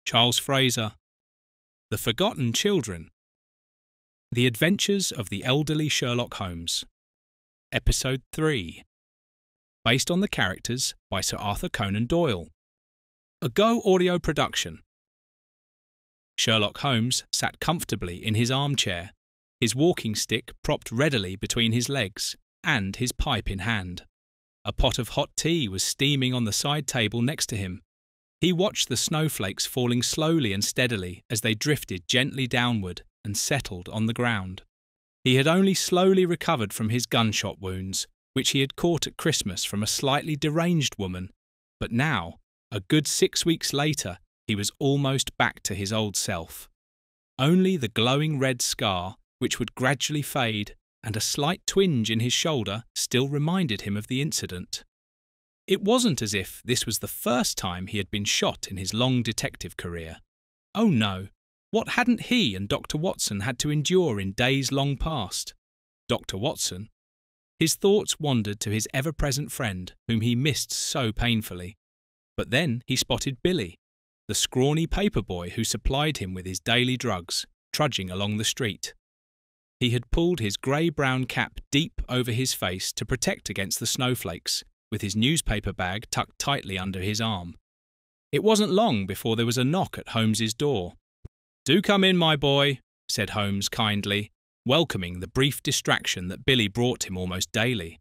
Charles Fraser. The Forgotten Children. The Adventures of the Elderly Sherlock Holmes. Episode 3. Based on the characters by Sir Arthur Conan Doyle. A Go audio production. Sherlock Holmes sat comfortably in his armchair, his walking stick propped readily between his legs, and his pipe in hand. A pot of hot tea was steaming on the side table next to him. He watched the snowflakes falling slowly and steadily as they drifted gently downward and settled on the ground. He had only slowly recovered from his gunshot wounds, which he had caught at Christmas from a slightly deranged woman, but now, a good 6 weeks later, he was almost back to his old self. Only the glowing red scar, which would gradually fade, and a slight twinge in his shoulder still reminded him of the incident. It wasn't as if this was the first time he had been shot in his long detective career. Oh no, what hadn't he and Dr. Watson had to endure in days long past? Dr. Watson? His thoughts wandered to his ever-present friend, whom he missed so painfully. But then he spotted Billy, the scrawny paper boy who supplied him with his daily drugs, trudging along the street. He had pulled his grey-brown cap deep over his face to protect against the snowflakes, with his newspaper bag tucked tightly under his arm. It wasn't long before there was a knock at Holmes's door. "Do come in, my boy," said Holmes kindly, welcoming the brief distraction that Billy brought him almost daily.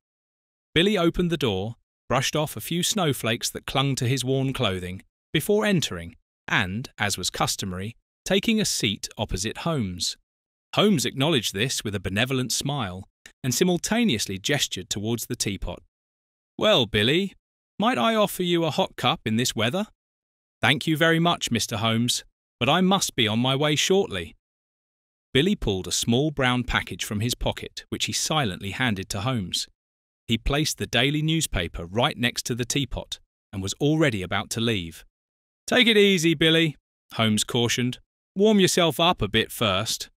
Billy opened the door, brushed off a few snowflakes that clung to his worn clothing, before entering, and, as was customary, taking a seat opposite Holmes. Holmes acknowledged this with a benevolent smile, and simultaneously gestured towards the teapot. "Well, Billy, might I offer you a hot cup in this weather?" "Thank you very much, Mr. Holmes, but I must be on my way shortly." Billy pulled a small brown package from his pocket, which he silently handed to Holmes. He placed the daily newspaper right next to the teapot, and was already about to leave. "Take it easy, Billy," Holmes cautioned. "Warm yourself up a bit first."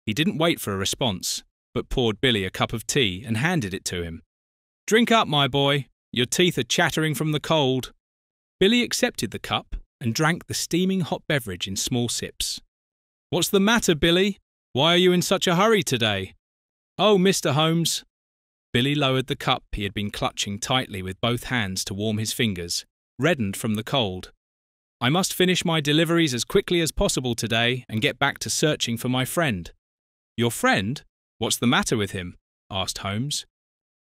He didn't wait for a response, but poured Billy a cup of tea and handed it to him. "Drink up, my boy. Your teeth are chattering from the cold." Billy accepted the cup and drank the steaming hot beverage in small sips. "What's the matter, Billy? Why are you in such a hurry today?" "Oh, Mr. Holmes." Billy lowered the cup he had been clutching tightly with both hands to warm his fingers, reddened from the cold. "I must finish my deliveries as quickly as possible today and get back to searching for my friend." "Your friend? What's the matter with him?" asked Holmes.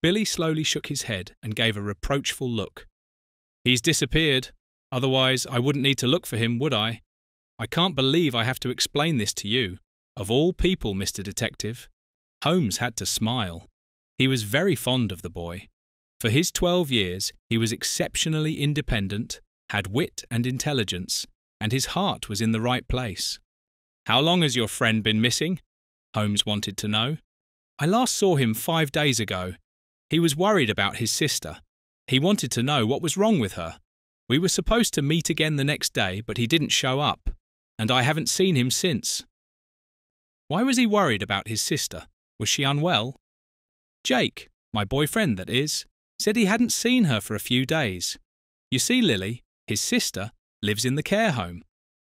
Billy slowly shook his head and gave a reproachful look. "He's disappeared. Otherwise, I wouldn't need to look for him, would I? I can't believe I have to explain this to you. Of all people, Mr. Detective." Holmes had to smile. He was very fond of the boy. For his 12 years, he was exceptionally independent, had wit and intelligence, and his heart was in the right place. "How long has your friend been missing?" Holmes wanted to know. "I last saw him 5 days ago. He was worried about his sister. He wanted to know what was wrong with her. We were supposed to meet again the next day, but he didn't show up, and I haven't seen him since." "Why was he worried about his sister? Was she unwell?" "Jake, my boyfriend that is, said he hadn't seen her for a few days. You see, Lilly, his sister, lives in the care home.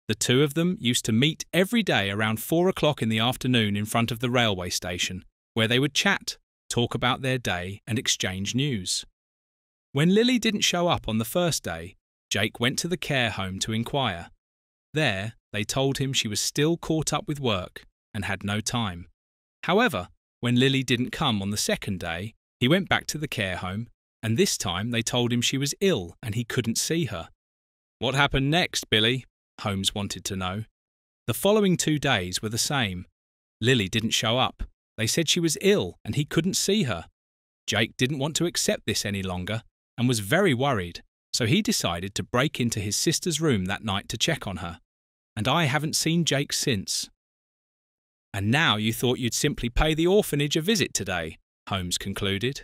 The two of them used to meet every day around 4 o'clock in the afternoon in front of the railway station, where they would chat, talk about their day and exchange news. When Lilly didn't show up on the first day, Jake went to the care home to inquire. There, they told him she was still caught up with work and had no time. However, when Lilly didn't come on the second day, he went back to the care home, and this time they told him she was ill and he couldn't see her. "What happened next, Billy?" Holmes wanted to know. The following 2 days were the same. Lilly didn't show up. They said she was ill and he couldn't see her. Jake didn't want to accept this any longer and was very worried, so he decided to break into his sister's room that night to check on her. And I haven't seen Jake since. "And now you thought you'd simply pay the orphanage a visit today," Holmes concluded.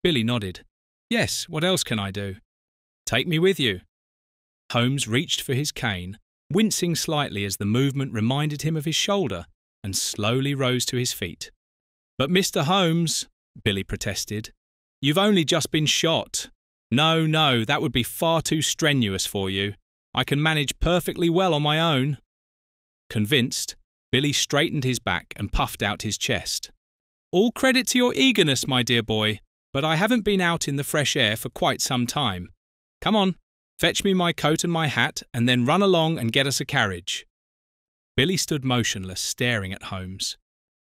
Billy nodded. "Yes, what else can I do?" "Take me with you." Holmes reached for his cane, wincing slightly as the movement reminded him of his shoulder, and slowly rose to his feet. "But Mr. Holmes," Billy protested, "you've only just been shot. No, that would be far too strenuous for you. I can manage perfectly well on my own." Convinced, Billy straightened his back and puffed out his chest. "All credit to your eagerness, my dear boy, but I haven't been out in the fresh air for quite some time. Come on, fetch me my coat and my hat, and then run along and get us a carriage." Billy stood motionless, staring at Holmes.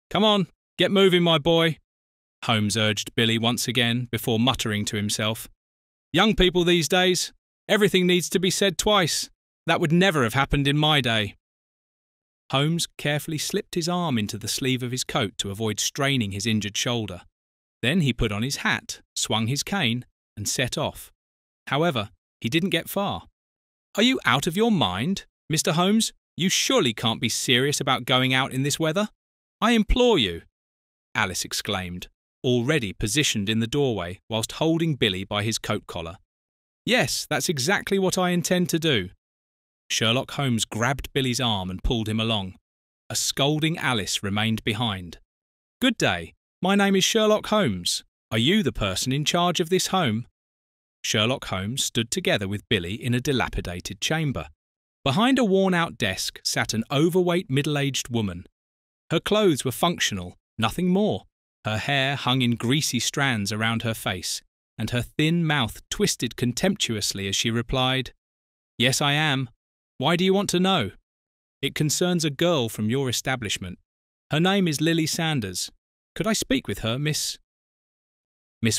"Come on, get moving, my boy," Holmes urged Billy once again, before muttering to himself. "Young people these days, everything needs to be said twice. That would never have happened in my day." Holmes carefully slipped his arm into the sleeve of his coat to avoid straining his injured shoulder. Then he put on his hat, swung his cane, and set off. However, he didn't get far. "Are you out of your mind, Mr. Holmes? You surely can't be serious about going out in this weather. I implore you," Alice exclaimed, already positioned in the doorway whilst holding Billy by his coat collar. "Yes, that's exactly what I intend to do." Sherlock Holmes grabbed Billy's arm and pulled him along. A scolding Alice remained behind. "Good day. My name is Sherlock Holmes. Are you the person in charge of this home?" Sherlock Holmes stood together with Billy in a dilapidated chamber. Behind a worn-out desk sat an overweight middle-aged woman. Her clothes were functional, nothing more. Her hair hung in greasy strands around her face, and her thin mouth twisted contemptuously as she replied, "Yes, I am. Why do you want to know?" "It concerns a girl from your establishment. Her name is Lilly Sanders. Could I speak with her, Miss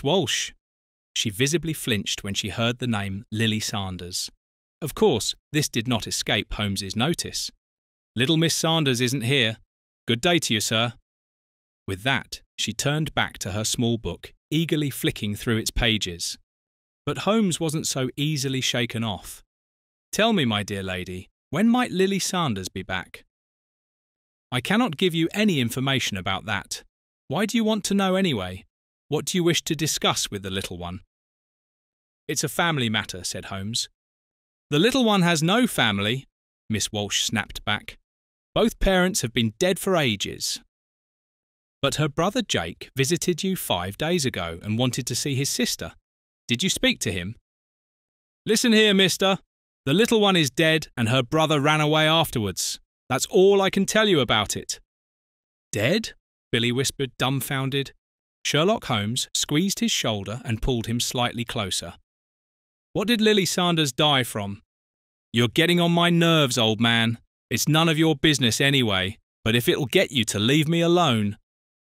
Walsh?" She visibly flinched when she heard the name Lilly Sanders. Of course, this did not escape Holmes's notice. "Little Miss Sanders isn't here. Good day to you, sir." With that, she turned back to her small book, eagerly flicking through its pages. But Holmes wasn't so easily shaken off. "Tell me, my dear lady, when might Lilly Sanders be back?" "I cannot give you any information about that. Why do you want to know anyway? What do you wish to discuss with the little one?" "It's a family matter," said Holmes. "The little one has no family," Miss Walsh snapped back. "Both parents have been dead for ages." "But her brother Jake visited you 5 days ago and wanted to see his sister. Did you speak to him?" "Listen here, mister. The little one is dead and her brother ran away afterwards. That's all I can tell you about it." "Dead?" Billy whispered, dumbfounded. Sherlock Holmes squeezed his shoulder and pulled him slightly closer. "What did Lilly Sanders die from?" "You're getting on my nerves, old man. It's none of your business anyway, but if it'll get you to leave me alone.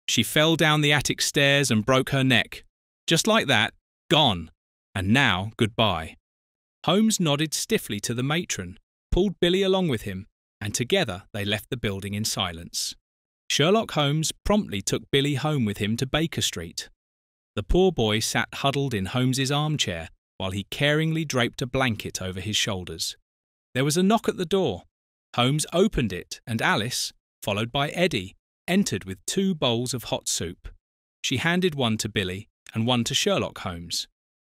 She fell down the attic stairs and broke her neck. Just like that, gone. And now, goodbye." Holmes nodded stiffly to the matron, pulled Billy along with him, and together they left the building in silence. Sherlock Holmes promptly took Billy home with him to Baker Street. The poor boy sat huddled in Holmes's armchair while he caringly draped a blanket over his shoulders. There was a knock at the door. Holmes opened it, and Alice, followed by Eddy, entered with 2 bowls of hot soup. She handed one to Billy and one to Sherlock Holmes.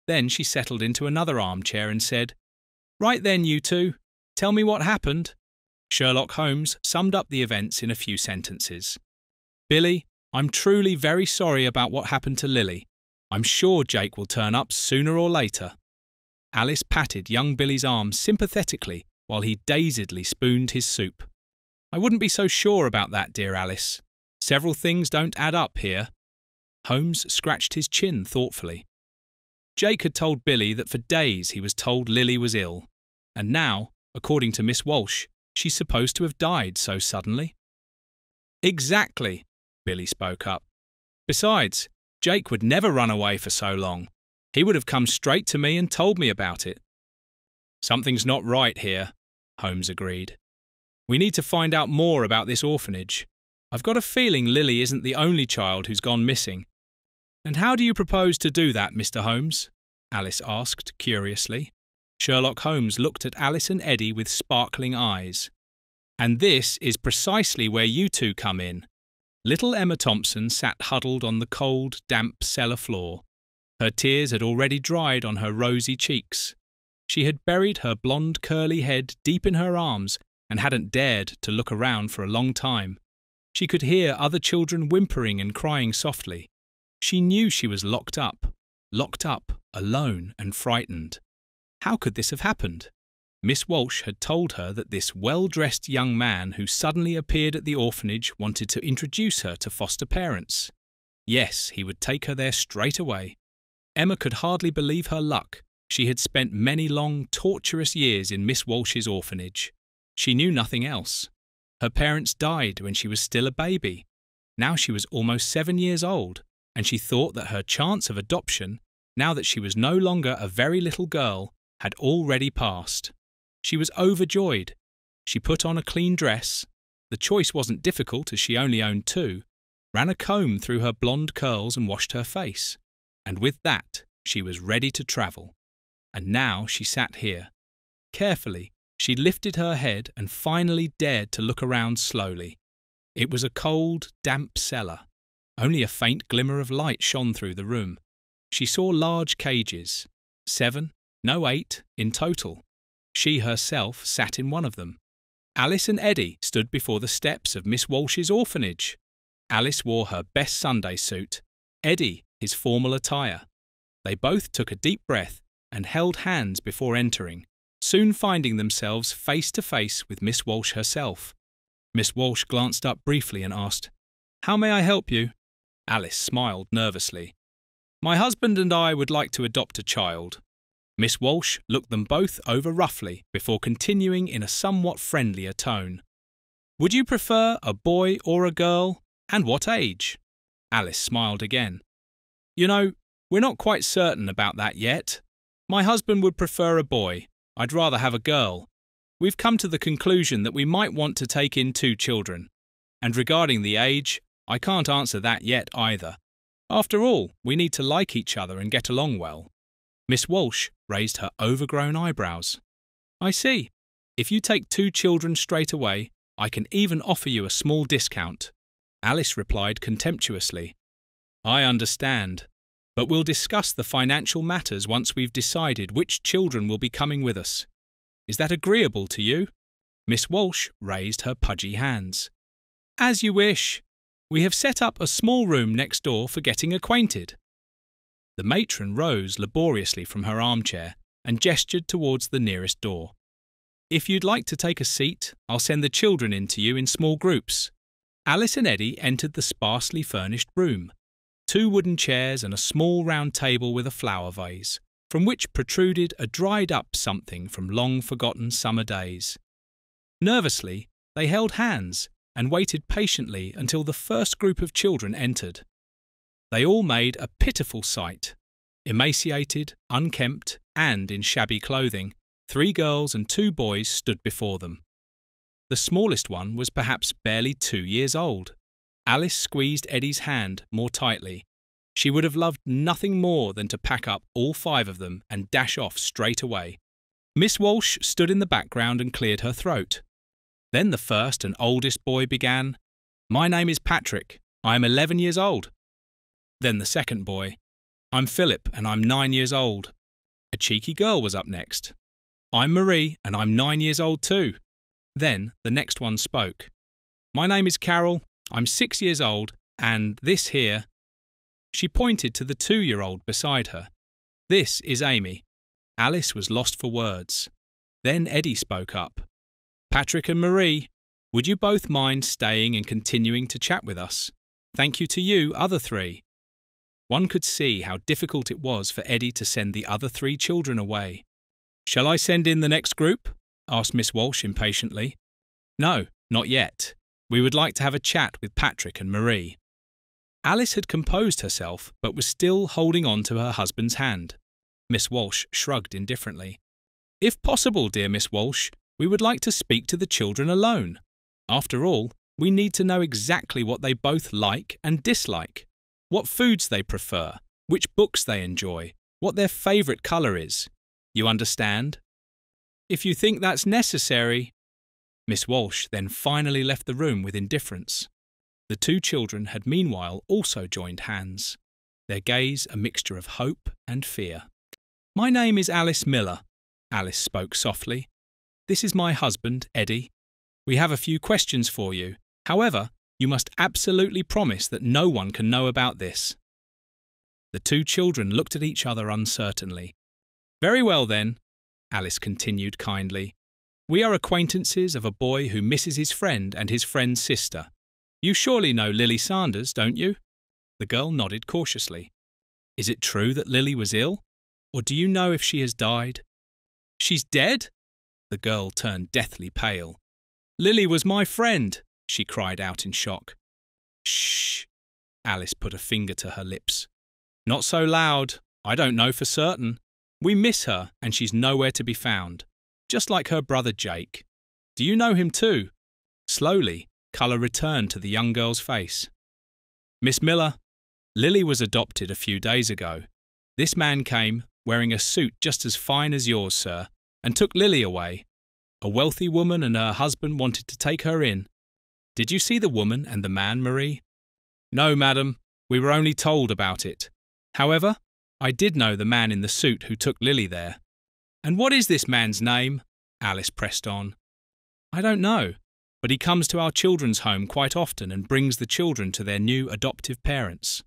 Then she settled into another armchair and said, "Right then, you two, tell me what happened." Sherlock Holmes summed up the events in a few sentences. "Billy, I'm truly very sorry about what happened to Lilly. I'm sure Jake will turn up sooner or later." Alice patted young Billy's arm sympathetically while he dazedly spooned his soup. "I wouldn't be so sure about that, dear Alice. Several things don't add up here." Holmes scratched his chin thoughtfully. Jake had told Billy that for days he was told Lilly was ill, and now, according to Miss Walsh, she's supposed to have died so suddenly. "Exactly," Billy spoke up. "Besides, Jake would never run away for so long. He would have come straight to me and told me about it." "Something's not right here," Holmes agreed. "We need to find out more about this orphanage. I've got a feeling Lilly isn't the only child who's gone missing." "And how do you propose to do that, Mr. Holmes?" Alice asked curiously. Sherlock Holmes looked at Alice and Eddy with sparkling eyes. "And this is precisely where you two come in." Little Emma Thompson sat huddled on the cold, damp cellar floor. Her tears had already dried on her rosy cheeks. She had buried her blonde curly head deep in her arms and hadn't dared to look around for a long time. She could hear other children whimpering and crying softly. She knew she was locked up, alone and frightened. How could this have happened? Miss Walsh had told her that this well-dressed young man who suddenly appeared at the orphanage wanted to introduce her to foster parents. Yes, he would take her there straight away. Emma could hardly believe her luck. She had spent many long, torturous years in Miss Walsh's orphanage. She knew nothing else. Her parents died when she was still a baby. Now she was almost 7 years old, and she thought that her chance of adoption, now that she was no longer a very little girl, had already passed. She was overjoyed. She put on a clean dress. The choice wasn't difficult as she only owned 2, ran a comb through her blonde curls and washed her face. And with that, she was ready to travel. And now she sat here. Carefully, she lifted her head and finally dared to look around slowly. It was a cold, damp cellar. Only a faint glimmer of light shone through the room. She saw large cages, 7, no 8 in total. She herself sat in one of them. Alice and Eddy stood before the steps of Miss Walsh's orphanage. Alice wore her best Sunday suit, Eddy his formal attire. They both took a deep breath and held hands before entering, soon finding themselves face to face with Miss Walsh herself. Miss Walsh glanced up briefly and asked, "How may I help you?" Alice smiled nervously. "My husband and I would like to adopt a child." Miss Walsh looked them both over roughly before continuing in a somewhat friendlier tone. "Would you prefer a boy or a girl, and what age?" Alice smiled again. "You know, we're not quite certain about that yet. My husband would prefer a boy. I'd rather have a girl. We've come to the conclusion that we might want to take in 2 children. And regarding the age, I can't answer that yet either. After all, we need to like each other and get along well." Miss Walsh raised her overgrown eyebrows. "I see. If you take 2 children straight away, I can even offer you a small discount." Alice replied contemptuously, "I understand, but we'll discuss the financial matters once we've decided which children will be coming with us. Is that agreeable to you?" Miss Walsh raised her pudgy hands. "As you wish. We have set up a small room next door for getting acquainted." The matron rose laboriously from her armchair and gestured towards the nearest door. "If you'd like to take a seat, I'll send the children in to you in small groups." Alice and Eddy entered the sparsely furnished room. 2 wooden chairs and a small round table with a flower vase, from which protruded a dried-up something from long-forgotten summer days. Nervously, they held hands and waited patiently until the first group of children entered. They all made a pitiful sight. Emaciated, unkempt, and in shabby clothing, 3 girls and 2 boys stood before them. The smallest one was perhaps barely 2 years old. Alice squeezed Eddy's hand more tightly. She would have loved nothing more than to pack up all 5 of them and dash off straight away. Miss Walsh stood in the background and cleared her throat. Then the first and oldest boy began, "My name is Patrick. I am 11 years old." Then the second boy, "I'm Philip and I'm 9 years old." A cheeky girl was up next. "I'm Marie and I'm 9 years old too." Then the next one spoke. "My name is Carol, I'm 6 years old, and this here—" She pointed to the 2-year-old beside her. "This is Amy." Alice was lost for words. Then Eddy spoke up. "Patrick and Marie, would you both mind staying and continuing to chat with us? Thank you to you, other 3. One could see how difficult it was for Eddy to send the other 3 children away. "Shall I send in the next group?" asked Miss Walsh impatiently. "No, not yet. We would like to have a chat with Patrick and Marie." Alice had composed herself, but was still holding on to her husband's hand. Miss Walsh shrugged indifferently. "If possible, dear Miss Walsh, we would like to speak to the children alone. After all, we need to know exactly what they both like and dislike, what foods they prefer, which books they enjoy, what their favourite colour is. You understand?" "If you think that's necessary—" Miss Walsh then finally left the room with indifference. The 2 children had meanwhile also joined hands, their gaze a mixture of hope and fear. "My name is Alice Miller," Alice spoke softly. "This is my husband, Eddy. We have a few questions for you. However, you must absolutely promise that no one can know about this." The 2 children looked at each other uncertainly. "Very well then." Alice continued kindly. "We are acquaintances of a boy who misses his friend and his friend's sister. You surely know Lily Sanders, don't you?" The girl nodded cautiously. "Is it true that Lily was ill? Or do you know if she has died?" "She's dead?" The girl turned deathly pale. "Lily was my friend," she cried out in shock. "Shh!" Alice put a finger to her lips. "Not so loud. I don't know for certain. We miss her, and she's nowhere to be found. Just like her brother Jake. Do you know him too?" Slowly, colour returned to the young girl's face. "Miss Miller, Lily was adopted a few days ago. This man came, wearing a suit just as fine as yours, sir, and took Lily away. A wealthy woman and her husband wanted to take her in. Did you see the woman and the man, Marie?" "No, madam. We were only told about it. However, I did know the man in the suit who took Lily there." "And what is this man's name?" Alice pressed on. "I don't know, but he comes to our children's home quite often and brings the children to their new adoptive parents."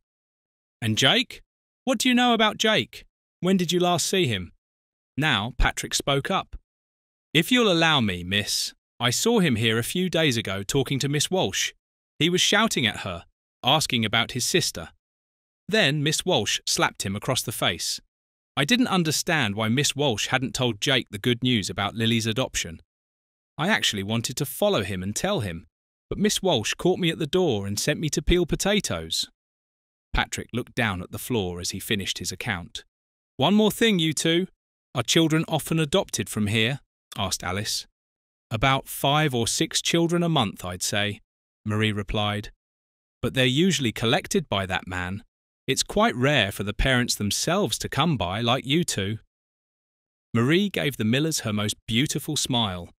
"And Jake? What do you know about Jake? When did you last see him?" Now Patrick spoke up. "If you'll allow me, miss, I saw him here a few days ago talking to Miss Walsh. He was shouting at her, asking about his sister. Then Miss Walsh slapped him across the face. I didn't understand why Miss Walsh hadn't told Jake the good news about Lily's adoption. I actually wanted to follow him and tell him, but Miss Walsh caught me at the door and sent me to peel potatoes." Patrick looked down at the floor as he finished his account. "One more thing, you two. Are children often adopted from here?" asked Alice. "About 5 or 6 children a month, I'd say," Marie replied. "But they're usually collected by that man. It's quite rare for the parents themselves to come by like you two." Marie gave the Millers her most beautiful smile.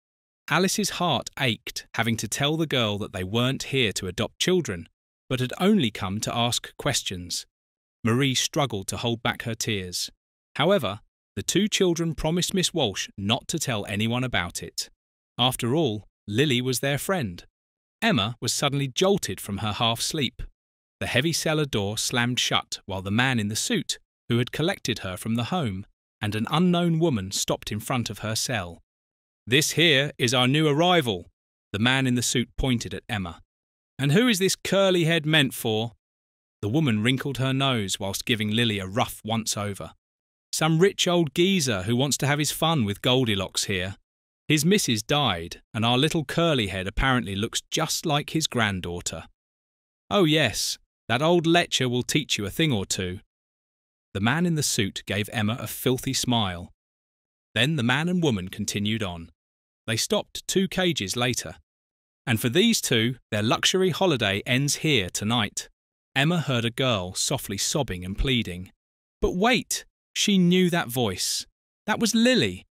Alice's heart ached, having to tell the girl that they weren't here to adopt children, but had only come to ask questions. Marie struggled to hold back her tears. However, the 2 children promised Miss Walsh not to tell anyone about it. After all, Lily was their friend. Emma was suddenly jolted from her half-sleep. The heavy cellar door slammed shut while the man in the suit, who had collected her from the home, and an unknown woman stopped in front of her cell. "This here is our new arrival," the man in the suit pointed at Emma. "And who is this curly head meant for?" The woman wrinkled her nose whilst giving Lily a rough once-over. "Some rich old geezer who wants to have his fun with Goldilocks here. His missus died, and our little curly head apparently looks just like his granddaughter. Oh yes, that old lecher will teach you a thing or two." The man in the suit gave Emma a filthy smile. Then the man and woman continued on. They stopped 2 cages later. "And for these 2, their luxury holiday ends here tonight." Emma heard a girl softly sobbing and pleading. But wait! She knew that voice. That was Lily.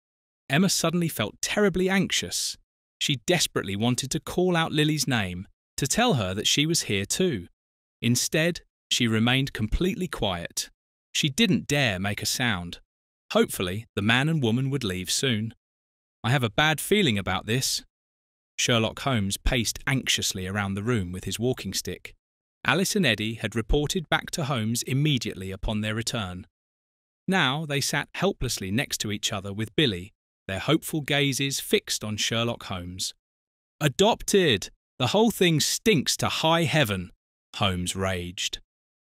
Emma suddenly felt terribly anxious. She desperately wanted to call out Lily's name, to tell her that she was here too. Instead, she remained completely quiet. She didn't dare make a sound. Hopefully, the man and woman would leave soon. "I have a bad feeling about this." Sherlock Holmes paced anxiously around the room with his walking stick. Alice and Eddy had reported back to Holmes immediately upon their return. Now they sat helplessly next to each other with Billy, their hopeful gazes fixed on Sherlock Holmes. "Adopted! The whole thing stinks to high heaven!" Holmes raged.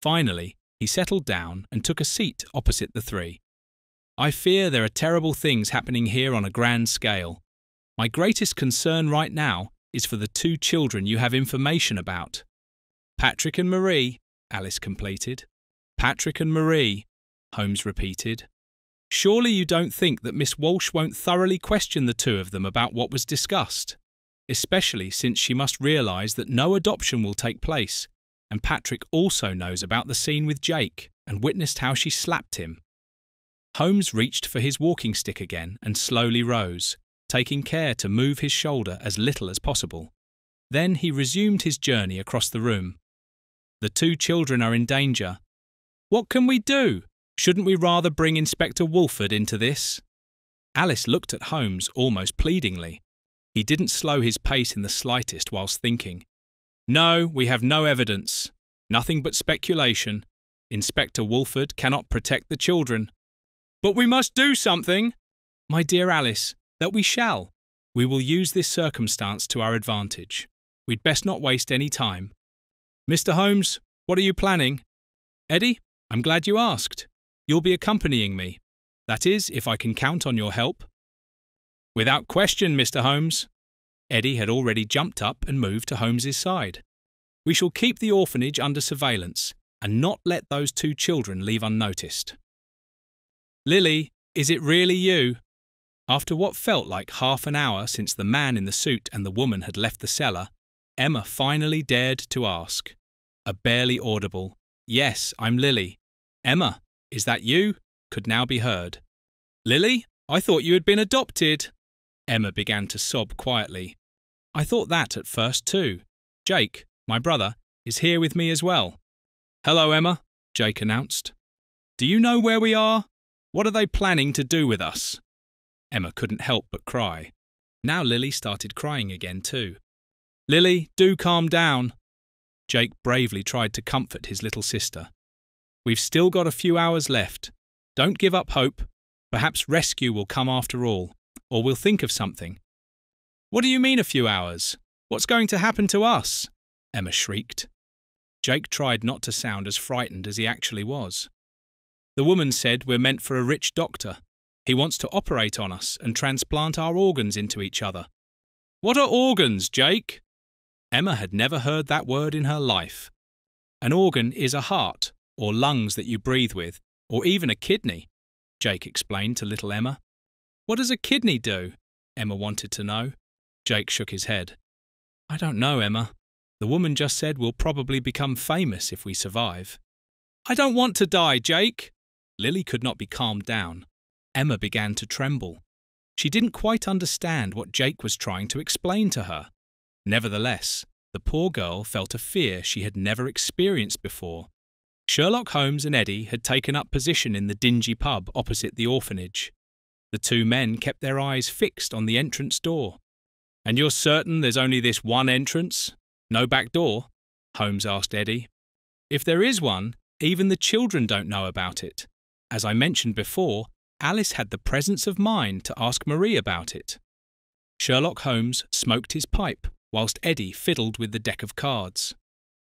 Finally, he settled down and took a seat opposite the 3. "I fear there are terrible things happening here on a grand scale. My greatest concern right now is for the 2 children you have information about." "Patrick and Marie," Alice completed. "Patrick and Marie," Holmes repeated. "Surely you don't think that Miss Walsh won't thoroughly question the 2 of them about what was discussed, especially since she must realise that no adoption will take place, and Patrick also knows about the scene with Jake and witnessed how she slapped him." Holmes reached for his walking stick again and slowly rose, taking care to move his shoulder as little as possible. Then he resumed his journey across the room. "The 2 children are in danger. What can we do? Shouldn't we rather bring Inspector Wolford into this?" Alice looked at Holmes almost pleadingly. He didn't slow his pace in the slightest whilst thinking. "No, we have no evidence. Nothing but speculation. Inspector Wolford cannot protect the children." "But we must do something!" My dear Alice, that we shall. We will use this circumstance to our advantage. We'd best not waste any time. Mr. Holmes, what are you planning? Eddy, I'm glad you asked. You'll be accompanying me. That is, if I can count on your help. Without question, Mr. Holmes. Eddy had already jumped up and moved to Holmes's side. We shall keep the orphanage under surveillance and not let those two children leave unnoticed. Lilly, is it really you? After what felt like half an hour since the man in the suit and the woman had left the cellar, Emma finally dared to ask. A barely audible, "Yes, I'm Lilly. Emma, is that you?" could now be heard. Lilly, I thought you had been adopted. Emma began to sob quietly. I thought that at first too. Jake, my brother, is here with me as well. Hello, Emma, Jake announced. Do you know where we are? What are they planning to do with us? Emma couldn't help but cry. Now Lilly started crying again too. Lilly, do calm down. Jake bravely tried to comfort his little sister. We've still got a few hours left. Don't give up hope. Perhaps rescue will come after all, or we'll think of something. What do you mean a few hours? What's going to happen to us? Emma shrieked. Jake tried not to sound as frightened as he actually was. The woman said we're meant for a rich doctor. He wants to operate on us and transplant our organs into each other. What are organs, Jake? Emma had never heard that word in her life. An organ is a heart, or lungs that you breathe with, or even a kidney, Jake explained to little Emma. What does a kidney do? Emma wanted to know. Jake shook his head. I don't know, Emma. The woman just said we'll probably become famous if we survive. I don't want to die, Jake. Lilly could not be calmed down. Emma began to tremble. She didn't quite understand what Jake was trying to explain to her. Nevertheless, the poor girl felt a fear she had never experienced before. Sherlock Holmes and Eddy had taken up position in the dingy pub opposite the orphanage. The two men kept their eyes fixed on the entrance door. And you're certain there's only this one entrance? No back door? Holmes asked Eddy. If there is one, even the children don't know about it. As I mentioned before, Alice had the presence of mind to ask Marie about it. Sherlock Holmes smoked his pipe whilst Eddy fiddled with the deck of cards.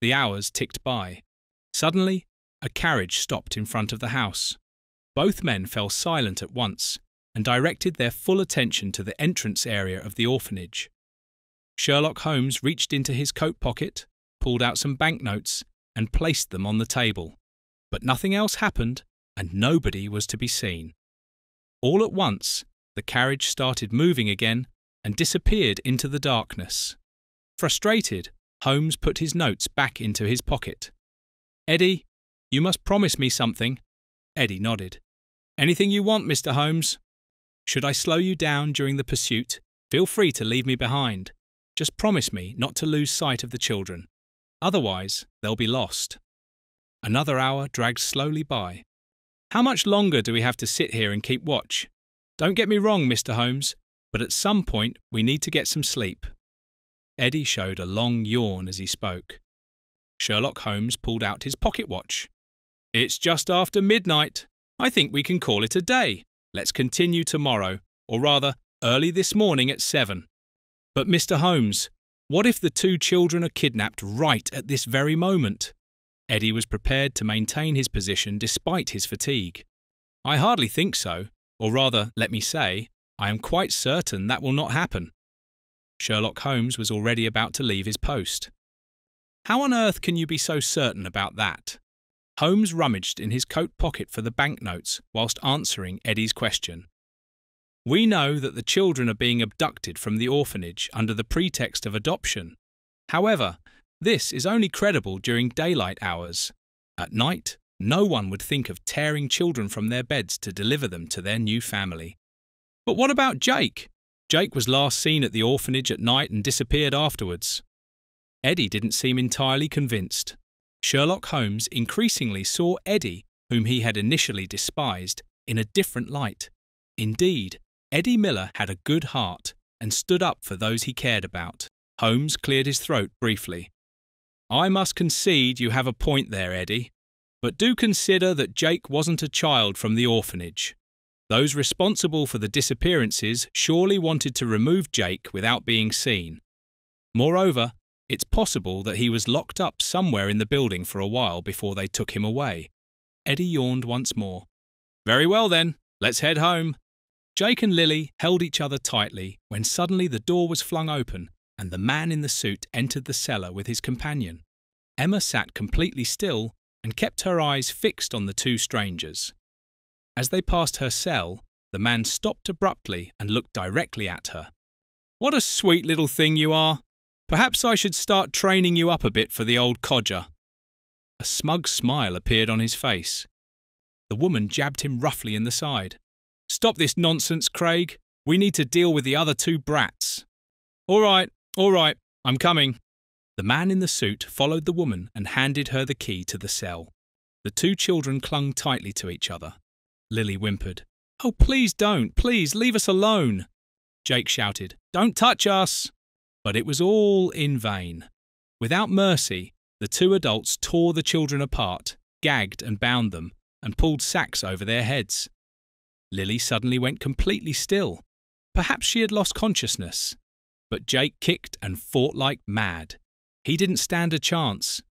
The hours ticked by. Suddenly, a carriage stopped in front of the house. Both men fell silent at once and directed their full attention to the entrance area of the orphanage. Sherlock Holmes reached into his coat pocket, pulled out some banknotes, and placed them on the table. But nothing else happened, and nobody was to be seen. All at once, the carriage started moving again and disappeared into the darkness. Frustrated, Holmes put his notes back into his pocket. Eddy, you must promise me something. Eddy nodded. Anything you want, Mr. Holmes. Should I slow you down during the pursuit, feel free to leave me behind. Just promise me not to lose sight of the children. Otherwise, they'll be lost. Another hour dragged slowly by. How much longer do we have to sit here and keep watch? Don't get me wrong, Mr. Holmes, but at some point we need to get some sleep. Eddy showed a long yawn as he spoke. Sherlock Holmes pulled out his pocket watch. It's just after midnight. I think we can call it a day. Let's continue tomorrow, or rather, early this morning at 7. But Mr. Holmes, what if the two children are kidnapped right at this very moment? Eddy was prepared to maintain his position despite his fatigue. I hardly think so, or rather, let me say, I am quite certain that will not happen. Sherlock Holmes was already about to leave his post. How on earth can you be so certain about that? Holmes rummaged in his coat pocket for the banknotes whilst answering Eddy's question. We know that the children are being abducted from the orphanage under the pretext of adoption. However, this is only credible during daylight hours. At night, no one would think of tearing children from their beds to deliver them to their new family. But what about Jake? Jake was last seen at the orphanage at night and disappeared afterwards. Eddy didn't seem entirely convinced. Sherlock Holmes increasingly saw Eddy, whom he had initially despised, in a different light. Indeed, Eddy Miller had a good heart and stood up for those he cared about. Holmes cleared his throat briefly. I must concede you have a point there, Eddy. But do consider that Jake wasn't a child from the orphanage. Those responsible for the disappearances surely wanted to remove Jake without being seen. Moreover, it's possible that he was locked up somewhere in the building for a while before they took him away. Eddy yawned once more. Very well then, let's head home. Jake and Lilly held each other tightly when suddenly the door was flung open and the man in the suit entered the cellar with his companion. Emma sat completely still and kept her eyes fixed on the two strangers. As they passed her cell, the man stopped abruptly and looked directly at her. What a sweet little thing you are. Perhaps I should start training you up a bit for the old codger. A smug smile appeared on his face. The woman jabbed him roughly in the side. Stop this nonsense, Craig. We need to deal with the other two brats. All right, I'm coming. The man in the suit followed the woman and handed her the key to the cell. The two children clung tightly to each other. Lilly whimpered. Oh, please don't. Please, leave us alone. Jake shouted. Don't touch us. But it was all in vain. Without mercy, the two adults tore the children apart, gagged and bound them, and pulled sacks over their heads. Lilly suddenly went completely still. Perhaps she had lost consciousness. But Jake kicked and fought like mad. He didn't stand a chance.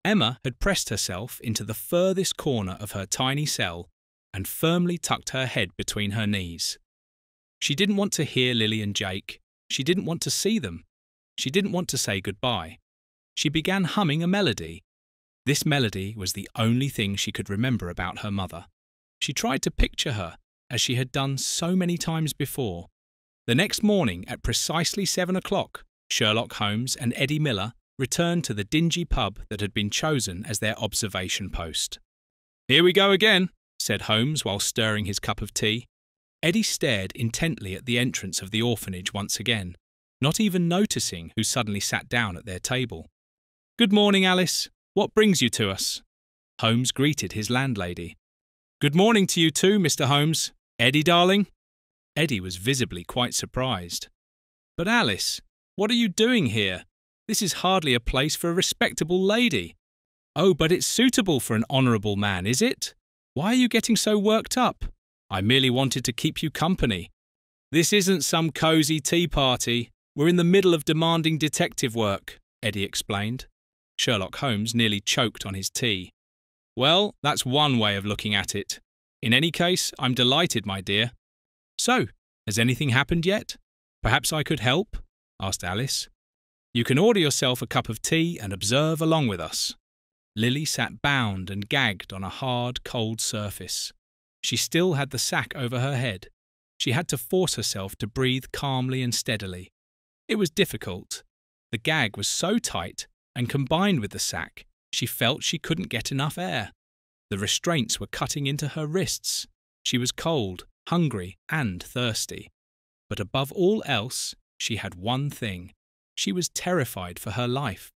Emma had pressed herself into the furthest corner of her tiny cell and firmly tucked her head between her knees. She didn't want to hear Lilly and Jake. She didn't want to see them. She didn't want to say goodbye. She began humming a melody. This melody was the only thing she could remember about her mother. She tried to picture her, as she had done so many times before. The next morning, at precisely 7 o'clock, Sherlock Holmes and Eddy Miller returned to the dingy pub that had been chosen as their observation post. Here we go again, said Holmes while stirring his cup of tea. Eddy stared intently at the entrance of the orphanage once again, not even noticing who suddenly sat down at their table. Good morning, Alice. What brings you to us? Holmes greeted his landlady. Good morning to you too, Mr. Holmes. Eddy, darling? Eddy was visibly quite surprised. But Alice, what are you doing here? This is hardly a place for a respectable lady. Oh, but it's suitable for an honourable man, is it? Why are you getting so worked up? I merely wanted to keep you company. This isn't some cosy tea party. We're in the middle of demanding detective work, Eddy explained. Sherlock Holmes nearly choked on his tea. Well, that's one way of looking at it. In any case, I'm delighted, my dear. So, has anything happened yet? Perhaps I could help? Asked Alice. You can order yourself a cup of tea and observe along with us. Lilly sat bound and gagged on a hard, cold surface. She still had the sack over her head. She had to force herself to breathe calmly and steadily. It was difficult. The gag was so tight, and combined with the sack, she felt she couldn't get enough air. The restraints were cutting into her wrists. She was cold, hungry, and thirsty. But above all else, she had one thing. She was terrified for her life.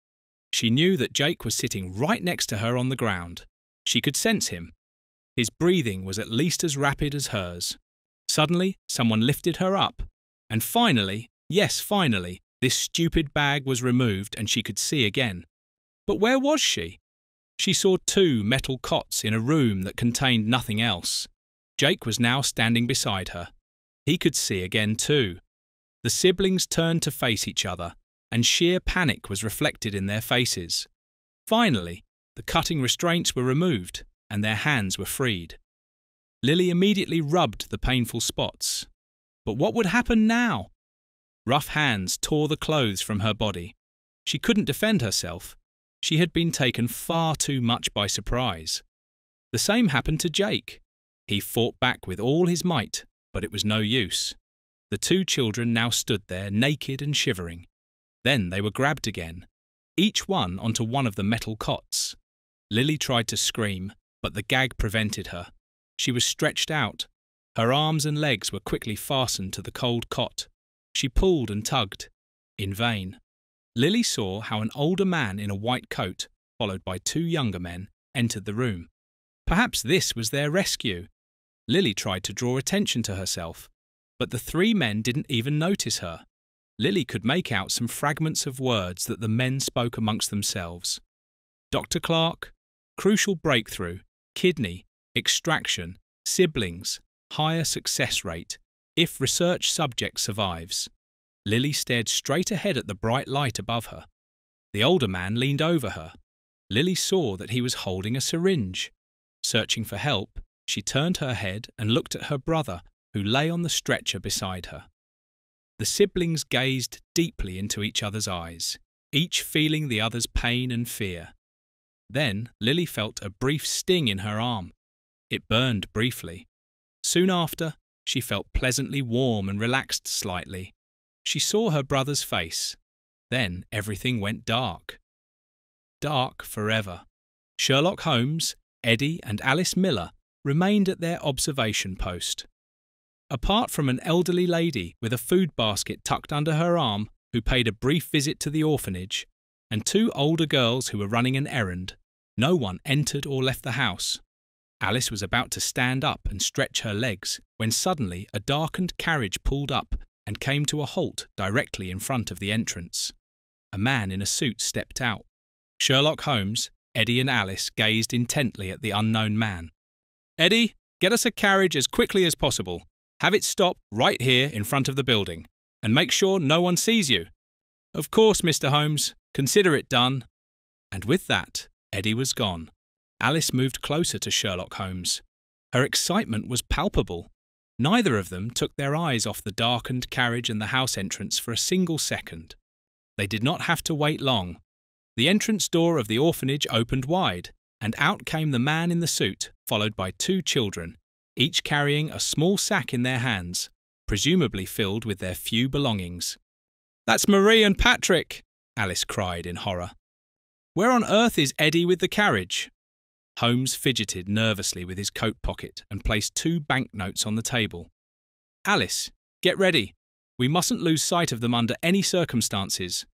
She knew that Jake was sitting right next to her on the ground. She could sense him. His breathing was at least as rapid as hers. Suddenly, someone lifted her up. And finally, yes, finally, this stupid bag was removed and she could see again. But where was she? She saw two metal cots in a room that contained nothing else. Jake was now standing beside her. He could see again too. The siblings turned to face each other, and sheer panic was reflected in their faces. Finally, the cutting restraints were removed, and their hands were freed. Lilly immediately rubbed the painful spots. But what would happen now? Rough hands tore the clothes from her body. She couldn't defend herself. She had been taken far too much by surprise. The same happened to Jake. He fought back with all his might, but it was no use. The two children now stood there naked and shivering. Then they were grabbed again, each one onto one of the metal cots. Lilly tried to scream, but the gag prevented her. She was stretched out. Her arms and legs were quickly fastened to the cold cot. She pulled and tugged. In vain. Lilly saw how an older man in a white coat, followed by two younger men, entered the room. Perhaps this was their rescue. Lilly tried to draw attention to herself, but the three men didn't even notice her. Lilly could make out some fragments of words that the men spoke amongst themselves. Dr. Clark, crucial breakthrough, kidney, extraction, siblings, higher success rate if research subject survives. Lilly stared straight ahead at the bright light above her. The older man leaned over her. Lilly saw that he was holding a syringe. Searching for help, she turned her head and looked at her brother, who lay on the stretcher beside her. The siblings gazed deeply into each other's eyes, each feeling the other's pain and fear. Then Lilly felt a brief sting in her arm. It burned briefly. Soon after, she felt pleasantly warm and relaxed slightly. She saw her brother's face. Then everything went dark. Dark forever. Sherlock Holmes, Eddy and Alice Miller remained at their observation post. Apart from an elderly lady with a food basket tucked under her arm who paid a brief visit to the orphanage, and two older girls who were running an errand, no one entered or left the house. Alice was about to stand up and stretch her legs when suddenly a darkened carriage pulled up and came to a halt directly in front of the entrance. A man in a suit stepped out. Sherlock Holmes, Eddy and Alice gazed intently at the unknown man. "Eddy, get us a carriage as quickly as possible. Have it stop right here in front of the building, and make sure no one sees you." "Of course, Mr. Holmes. Consider it done." And with that, Eddy was gone. Alice moved closer to Sherlock Holmes. Her excitement was palpable. Neither of them took their eyes off the darkened carriage and the house entrance for a single second. They did not have to wait long. The entrance door of the orphanage opened wide, and out came the man in the suit, followed by two children, each carrying a small sack in their hands, presumably filled with their few belongings. "That's Marie and Patrick!" Alice cried in horror. "Where on earth is Eddy with the carriage?" Holmes fidgeted nervously with his coat pocket and placed 2 banknotes on the table. "Alice, get ready. We mustn't lose sight of them under any circumstances."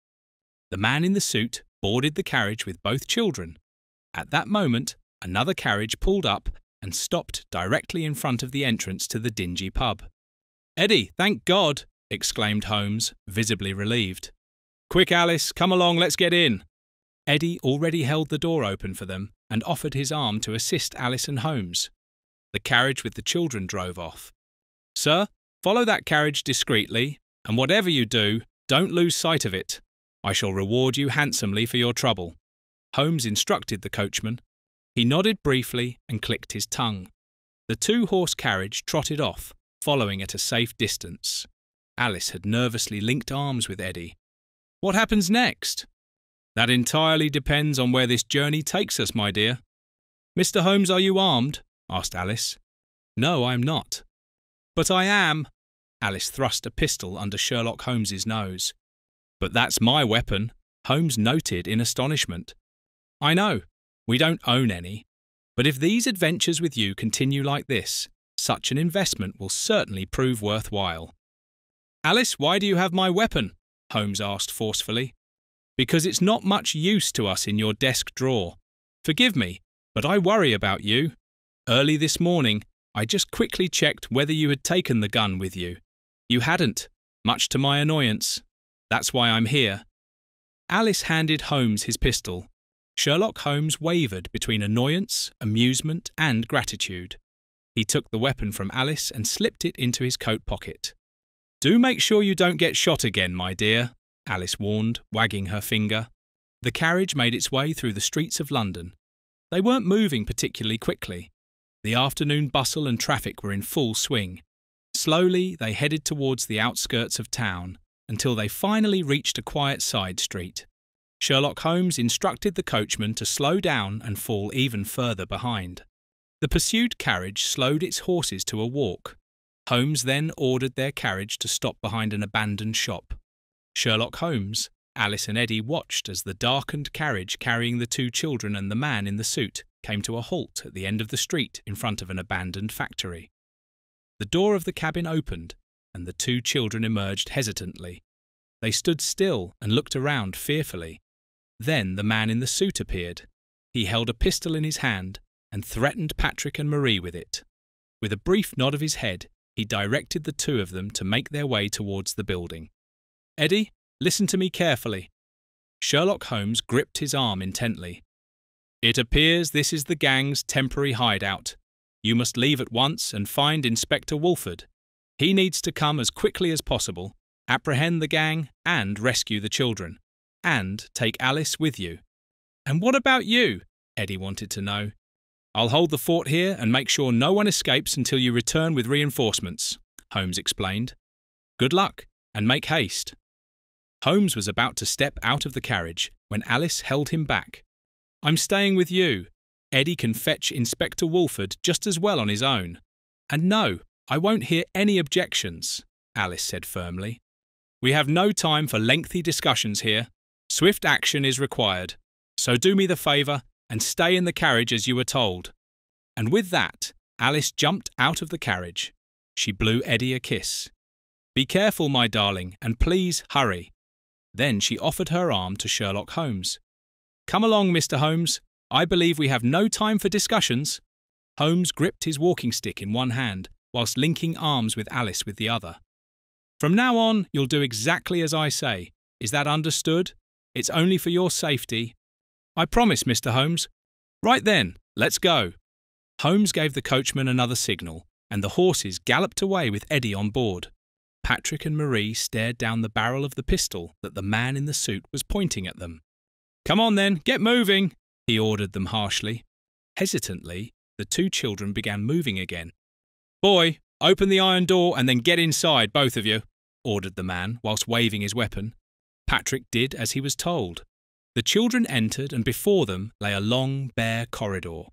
The man in the suit boarded the carriage with both children. At that moment, another carriage pulled up and stopped directly in front of the entrance to the dingy pub. "Eddy, thank God!" exclaimed Holmes, visibly relieved. "Quick, Alice, come along, let's get in." Eddy already held the door open for them and offered his arm to assist Alice and Holmes. The carriage with the children drove off. "Sir, follow that carriage discreetly, and whatever you do, don't lose sight of it. I shall reward you handsomely for your trouble," Holmes instructed the coachman. He nodded briefly and clicked his tongue. The 2-horse carriage trotted off, following at a safe distance. Alice had nervously linked arms with Eddy. "What happens next?" "That entirely depends on where this journey takes us, my dear." "Mr. Holmes, are you armed?" asked Alice. "No, I am not." "But I am." Alice thrust a pistol under Sherlock Holmes's nose. "But that's my weapon," Holmes noted in astonishment. "I know. We don't own any. But if these adventures with you continue like this, such an investment will certainly prove worthwhile." "Alice, why do you have my weapon?" Holmes asked forcefully. "Because it's not much use to us in your desk drawer. Forgive me, but I worry about you. Early this morning, I just quickly checked whether you had taken the gun with you. You hadn't, much to my annoyance. That's why I'm here." Alice handed Holmes his pistol. Sherlock Holmes wavered between annoyance, amusement, and gratitude. He took the weapon from Alice and slipped it into his coat pocket. "Do make sure you don't get shot again, my dear," Alice warned, wagging her finger. The carriage made its way through the streets of London. They weren't moving particularly quickly. The afternoon bustle and traffic were in full swing. Slowly, they headed towards the outskirts of town, until they finally reached a quiet side street. Sherlock Holmes instructed the coachman to slow down and fall even further behind. The pursued carriage slowed its horses to a walk. Holmes then ordered their carriage to stop behind an abandoned shop. Sherlock Holmes, Alice and Eddy watched as the darkened carriage carrying the 2 children and the man in the suit came to a halt at the end of the street in front of an abandoned factory. The door of the cabin opened, and the 2 children emerged hesitantly. They stood still and looked around fearfully. Then the man in the suit appeared. He held a pistol in his hand and threatened Patrick and Marie with it. With a brief nod of his head, he directed the 2 of them to make their way towards the building. "Eddy, listen to me carefully." Sherlock Holmes gripped his arm intently. "It appears this is the gang's temporary hideout. You must leave at once and find Inspector Wolford. He needs to come as quickly as possible, apprehend the gang and rescue the children, and take Alice with you." "And what about you?" Eddy wanted to know. "I'll hold the fort here and make sure no one escapes until you return with reinforcements," Holmes explained. "Good luck, and make haste." Holmes was about to step out of the carriage when Alice held him back. "I'm staying with you. Eddy can fetch Inspector Wolford just as well on his own. And no, I won't hear any objections," Alice said firmly. "We have no time for lengthy discussions here. Swift action is required. So do me the favour and stay in the carriage as you were told." And with that, Alice jumped out of the carriage. She blew Eddy a kiss. "Be careful, my darling, and please hurry." Then she offered her arm to Sherlock Holmes. "Come along, Mr. Holmes. I believe we have no time for discussions." Holmes gripped his walking stick in one hand, whilst linking arms with Alice with the other. "From now on, you'll do exactly as I say. Is that understood? It's only for your safety." "I promise, Mr. Holmes." "Right then, let's go." Holmes gave the coachman another signal, and the horses galloped away with Eddy on board. Patrick and Marie stared down the barrel of the pistol that the man in the suit was pointing at them. "Come on then, get moving," he ordered them harshly. Hesitantly, the two children began moving again. "Boy, open the iron door and then get inside, both of you," ordered the man, whilst waving his weapon. Patrick did as he was told. The children entered, and before them lay a long, bare corridor.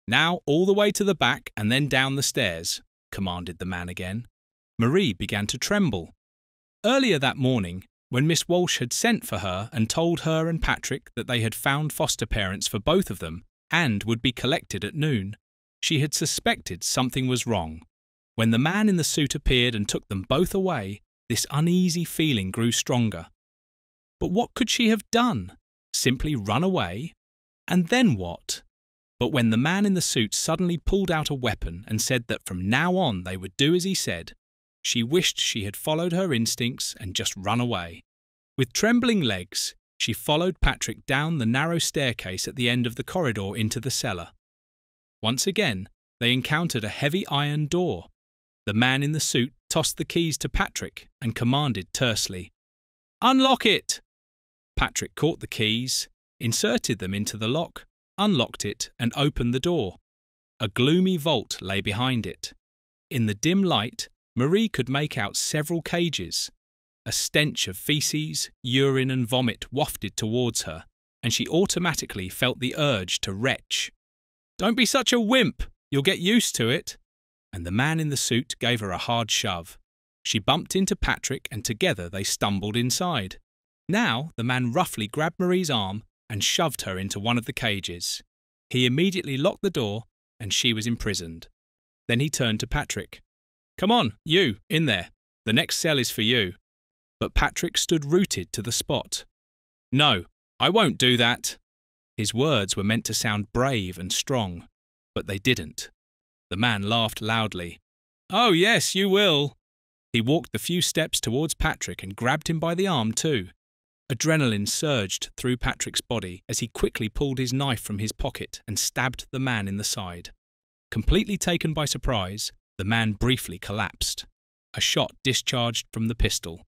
"Now all the way to the back and then down the stairs," commanded the man again. Marie began to tremble. Earlier that morning, when Miss Walsh had sent for her and told her and Patrick that they had found foster parents for both of them and would be collected at noon, she had suspected something was wrong. When the man in the suit appeared and took them both away, this uneasy feeling grew stronger. But what could she have done? Simply run away? And then what? But when the man in the suit suddenly pulled out a weapon and said that from now on they would do as he said, she wished she had followed her instincts and just run away. With trembling legs, she followed Patrick down the narrow staircase at the end of the corridor into the cellar. Once again, they encountered a heavy iron door. The man in the suit tossed the keys to Patrick and commanded tersely, "Unlock it!" Patrick caught the keys, inserted them into the lock, unlocked it and opened the door. A gloomy vault lay behind it. In the dim light, Marie could make out several cages. A stench of feces, urine and vomit wafted towards her, and she automatically felt the urge to retch. "Don't be such a wimp! You'll get used to it!" And the man in the suit gave her a hard shove. She bumped into Patrick and together they stumbled inside. Now the man roughly grabbed Marie's arm and shoved her into one of the cages. He immediately locked the door and she was imprisoned. Then he turned to Patrick. "Come on, you, in there. The next cell is for you." But Patrick stood rooted to the spot. "No, I won't do that." His words were meant to sound brave and strong, but they didn't. The man laughed loudly. "Oh yes, you will." He walked the few steps towards Patrick and grabbed him by the arm too. Adrenaline surged through Patrick's body as he quickly pulled his knife from his pocket and stabbed the man in the side. Completely taken by surprise, the man briefly collapsed. A shot discharged from the pistol.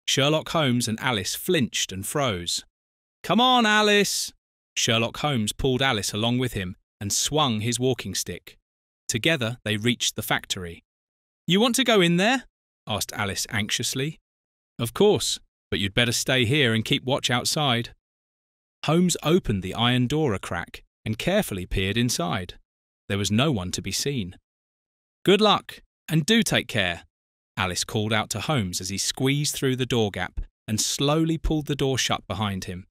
Sherlock Holmes and Alice flinched and froze. "Come on, Alice!" Sherlock Holmes pulled Alice along with him and swung his walking stick. Together they reached the factory. "You want to go in there?" asked Alice anxiously. "Of course, but you'd better stay here and keep watch outside." Holmes opened the iron door a crack and carefully peered inside. There was no one to be seen. "Good luck, and do take care," Alice called out to Holmes as he squeezed through the door gap and slowly pulled the door shut behind him.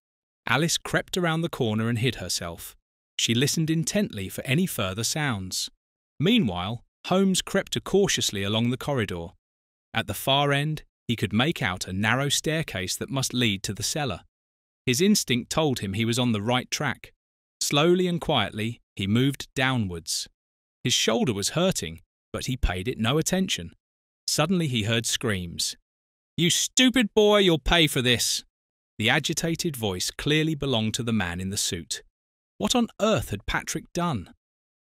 Alice crept around the corner and hid herself. She listened intently for any further sounds. Meanwhile, Holmes crept cautiously along the corridor. At the far end, he could make out a narrow staircase that must lead to the cellar. His instinct told him he was on the right track. Slowly and quietly, he moved downwards. His shoulder was hurting, but he paid it no attention. Suddenly he heard screams. "You stupid boy, you'll pay for this!" The agitated voice clearly belonged to the man in the suit. What on earth had Patrick done?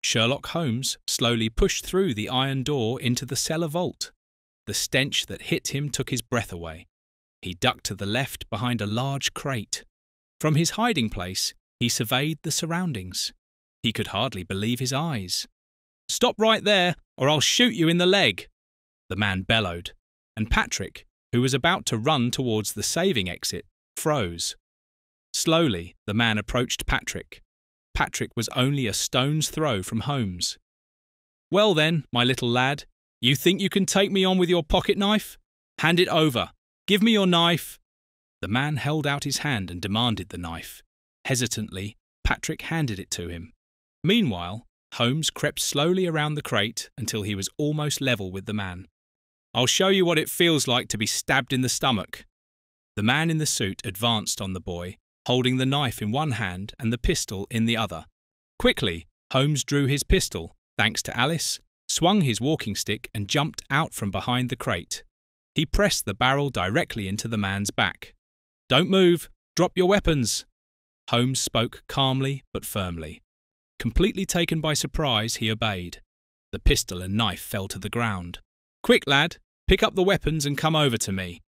Sherlock Holmes slowly pushed through the iron door into the cellar vault. The stench that hit him took his breath away. He ducked to the left behind a large crate. From his hiding place, he surveyed the surroundings. He could hardly believe his eyes. "Stop right there, or I'll shoot you in the leg," the man bellowed, and Patrick, who was about to run towards the saving exit, froze. Slowly, the man approached Patrick. Patrick was only a stone's throw from Holmes. "Well then, my little lad, you think you can take me on with your pocket knife? Hand it over. Give me your knife." The man held out his hand and demanded the knife. Hesitantly, Patrick handed it to him. Meanwhile, Holmes crept slowly around the crate until he was almost level with the man. "I'll show you what it feels like to be stabbed in the stomach." The man in the suit advanced on the boy, holding the knife in one hand and the pistol in the other. Quickly, Holmes drew his pistol, thanks to Alice, swung his walking stick and jumped out from behind the crate. He pressed the barrel directly into the man's back. "Don't move! Drop your weapons!" Holmes spoke calmly but firmly. Completely taken by surprise, he obeyed. The pistol and knife fell to the ground. "Quick, lad! Pick up the weapons and come over to me."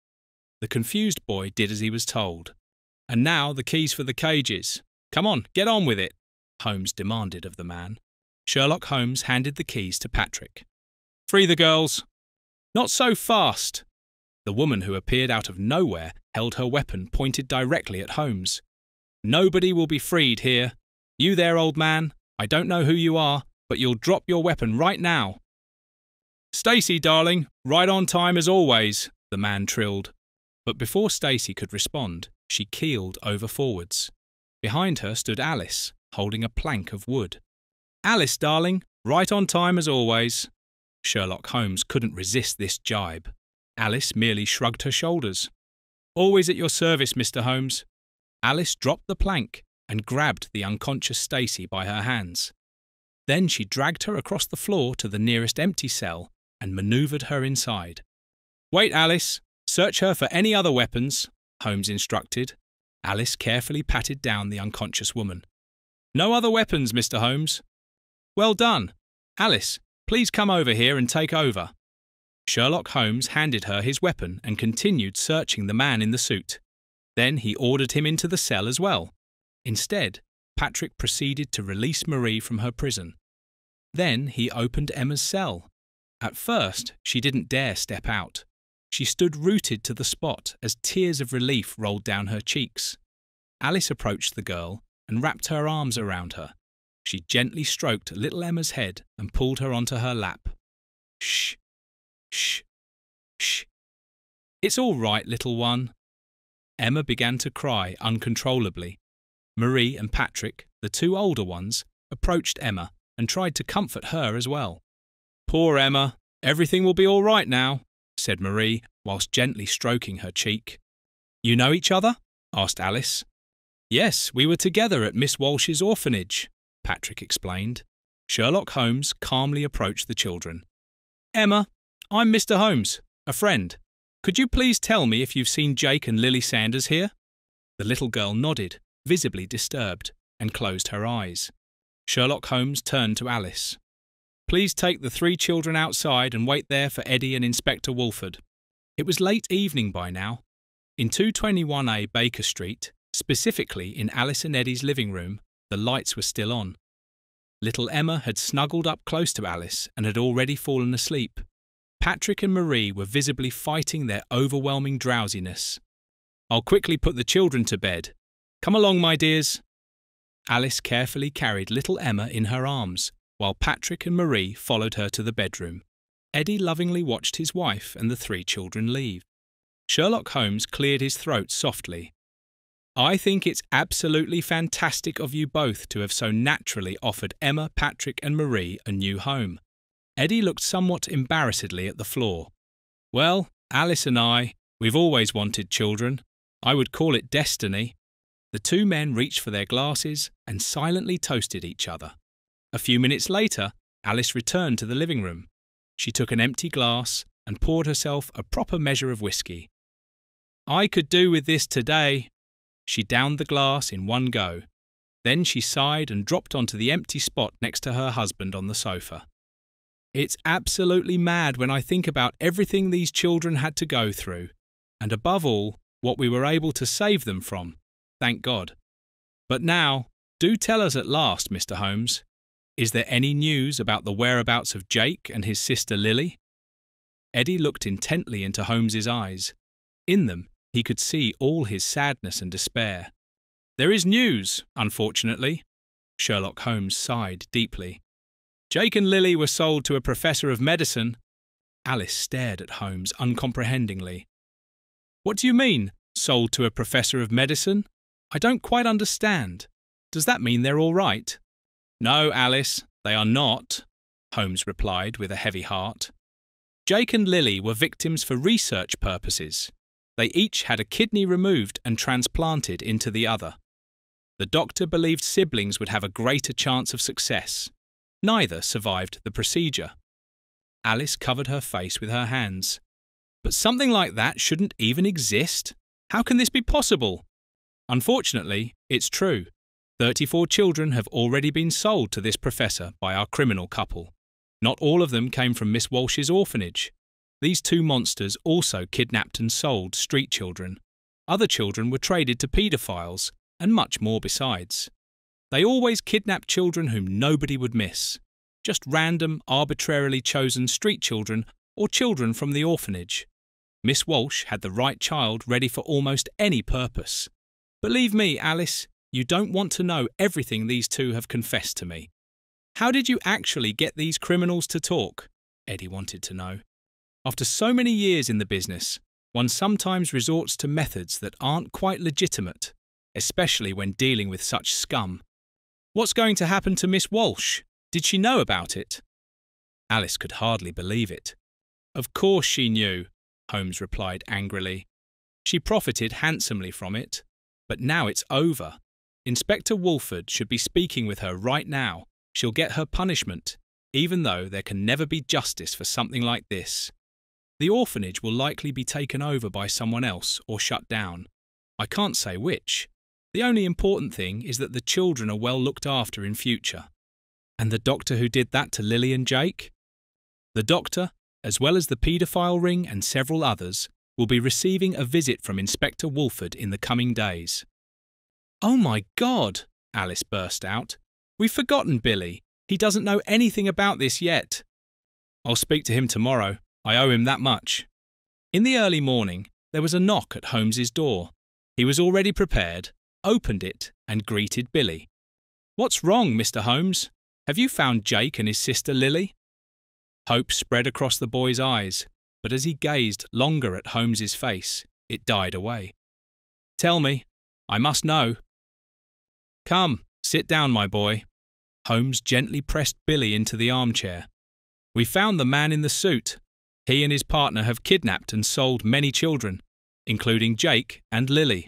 The confused boy did as he was told. "And now the keys for the cages. Come on, get on with it," Holmes demanded of the man. Sherlock Holmes handed the keys to Patrick. "Free the girls." "Not so fast." The woman who appeared out of nowhere held her weapon pointed directly at Holmes. "Nobody will be freed here. You there, old man, I don't know who you are, but you'll drop your weapon right now." "Stacy, darling, right on time as always," the man trilled. But before Stacy could respond, she keeled over forwards. Behind her stood Alice, holding a plank of wood. "Alice, darling, right on time as always." Sherlock Holmes couldn't resist this jibe. Alice merely shrugged her shoulders. "Always at your service, Mr. Holmes." Alice dropped the plank and grabbed the unconscious Stacy by her hands. Then she dragged her across the floor to the nearest empty cell and manoeuvred her inside. "Wait, Alice. Search her for any other weapons," Holmes instructed. Alice carefully patted down the unconscious woman. "No other weapons, Mr. Holmes." "Well done. Alice, please come over here and take over." Sherlock Holmes handed her his weapon and continued searching the man in the suit. Then he ordered him into the cell as well. Instead, Patrick proceeded to release Marie from her prison. Then he opened Emma's cell. At first, she didn't dare step out. She stood rooted to the spot as tears of relief rolled down her cheeks. Alice approached the girl and wrapped her arms around her. She gently stroked little Emma's head and pulled her onto her lap. "Shh, shh, shh. It's all right, little one." Emma began to cry uncontrollably. Marie and Patrick, the two older ones, approached Emma and tried to comfort her as well. "Poor Emma, everything will be all right now," said Marie, whilst gently stroking her cheek. "You know each other?" asked Alice. "Yes, we were together at Miss Walsh's orphanage," Patrick explained. Sherlock Holmes calmly approached the children. "Emma, I'm Mr. Holmes, a friend. Could you please tell me if you've seen Jake and Lily Sanders here?" The little girl nodded, visibly disturbed, and closed her eyes. Sherlock Holmes turned to Alice. "Please take the three children outside and wait there for Eddy and Inspector Wolford." It was late evening by now. In 221A Baker Street, specifically in Alice and Eddy's living room, the lights were still on. Little Emma had snuggled up close to Alice and had already fallen asleep. Patrick and Marie were visibly fighting their overwhelming drowsiness. "I'll quickly put the children to bed. Come along, my dears." Alice carefully carried little Emma in her arms, while Patrick and Marie followed her to the bedroom. Eddy lovingly watched his wife and the three children leave. Sherlock Holmes cleared his throat softly. "I think it's absolutely fantastic of you both to have so naturally offered Emma, Patrick and Marie a new home." Eddy looked somewhat embarrassedly at the floor. "Well, Alice and we've always wanted children. I would call it destiny." The two men reached for their glasses and silently toasted each other. A few minutes later, Alice returned to the living room. She took an empty glass and poured herself a proper measure of whiskey. "I could do with this today." She downed the glass in one go. Then she sighed and dropped onto the empty spot next to her husband on the sofa. It's absolutely mad when I think about everything these children had to go through, and above all, what we were able to save them from, thank God. But now, do tell us at last, Mr. Holmes, is there any news about the whereabouts of Jake and his sister Lilly? Eddy looked intently into Holmes's eyes. In them, he could see all his sadness and despair. There is news, unfortunately. Sherlock Holmes sighed deeply. Jake and Lilly were sold to a professor of medicine. Alice stared at Holmes uncomprehendingly. What do you mean, sold to a professor of medicine? I don't quite understand. Does that mean they're all right? No, Alice, they are not, Holmes replied with a heavy heart. Jake and Lilly were victims for research purposes. They each had a kidney removed and transplanted into the other. The doctor believed siblings would have a greater chance of success. Neither survived the procedure. Alice covered her face with her hands. But something like that shouldn't even exist. How can this be possible? Unfortunately, it's true. 34 children have already been sold to this professor by our criminal couple. Not all of them came from Miss Walsh's orphanage. These two monsters also kidnapped and sold street children. Other children were traded to paedophiles, and much more besides. They always kidnapped children whom nobody would miss. Just random, arbitrarily chosen street children or children from the orphanage. Miss Walsh had the right child ready for almost any purpose. Believe me, Alice, you don't want to know everything these two have confessed to me. How did you actually get these criminals to talk? Eddy wanted to know. After so many years in the business, one sometimes resorts to methods that aren't quite legitimate, especially when dealing with such scum. What's going to happen to Miss Walsh? Did she know about it? Alice could hardly believe it. Of course she knew, Holmes replied angrily. She profited handsomely from it. But now it's over. Inspector Wolford should be speaking with her right now. She'll get her punishment, even though there can never be justice for something like this. The orphanage will likely be taken over by someone else or shut down. I can't say which. The only important thing is that the children are well looked after in future. And the doctor who did that to Lilly and Jake? The doctor, as well as the paedophile ring and several others, will be receiving a visit from Inspector Wolford in the coming days. Oh my God! Alice burst out. We've forgotten Billy. He doesn't know anything about this yet. I'll speak to him tomorrow. I owe him that much. In the early morning, there was a knock at Holmes's door. He was already prepared, opened it, and greeted Billy. What's wrong, Mr. Holmes? Have you found Jake and his sister Lilly? Hope spread across the boy's eyes, but as he gazed longer at Holmes's face, it died away. Tell me. I must know. Come, sit down, my boy. Holmes gently pressed Billy into the armchair. We found the man in the suit. He and his partner have kidnapped and sold many children, including Jake and Lilly.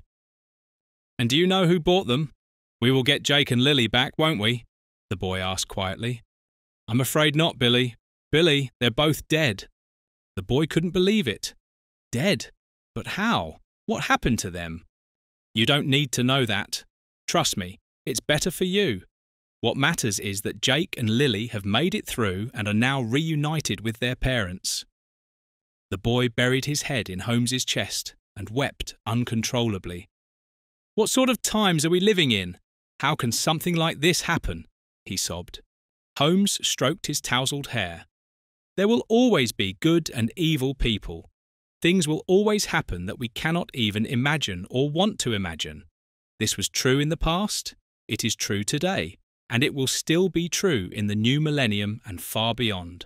And do you know who bought them? We will get Jake and Lilly back, won't we? The boy asked quietly. I'm afraid not, Billy. Billy, they're both dead. The boy couldn't believe it. Dead? But how? What happened to them? You don't need to know that. Trust me, it's better for you. What matters is that Jake and Lilly have made it through and are now reunited with their parents. The boy buried his head in Holmes's chest and wept uncontrollably. What sort of times are we living in? How can something like this happen? He sobbed. Holmes stroked his tousled hair. There will always be good and evil people. Things will always happen that we cannot even imagine or want to imagine. This was true in the past, it is true today, and it will still be true in the new millennium and far beyond.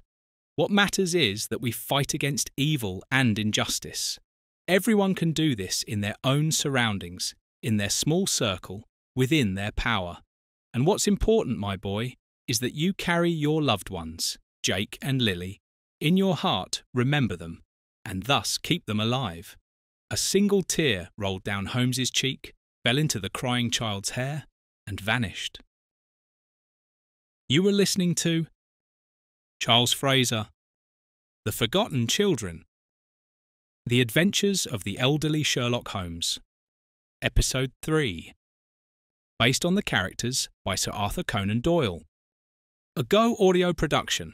What matters is that we fight against evil and injustice. Everyone can do this in their own surroundings, in their small circle, within their power. And what's important, my boy, is that you carry your loved ones, Jake and Lilly, in your heart, remember them, and thus keep them alive. A single tear rolled down Holmes's cheek, fell into the crying child's hair, and vanished. You were listening to Charles Fraser, The Forgotten Children, The Adventures of the Elderly Sherlock Holmes, Episode 3, based on the characters by Sir Arthur Conan Doyle. A Go audio production.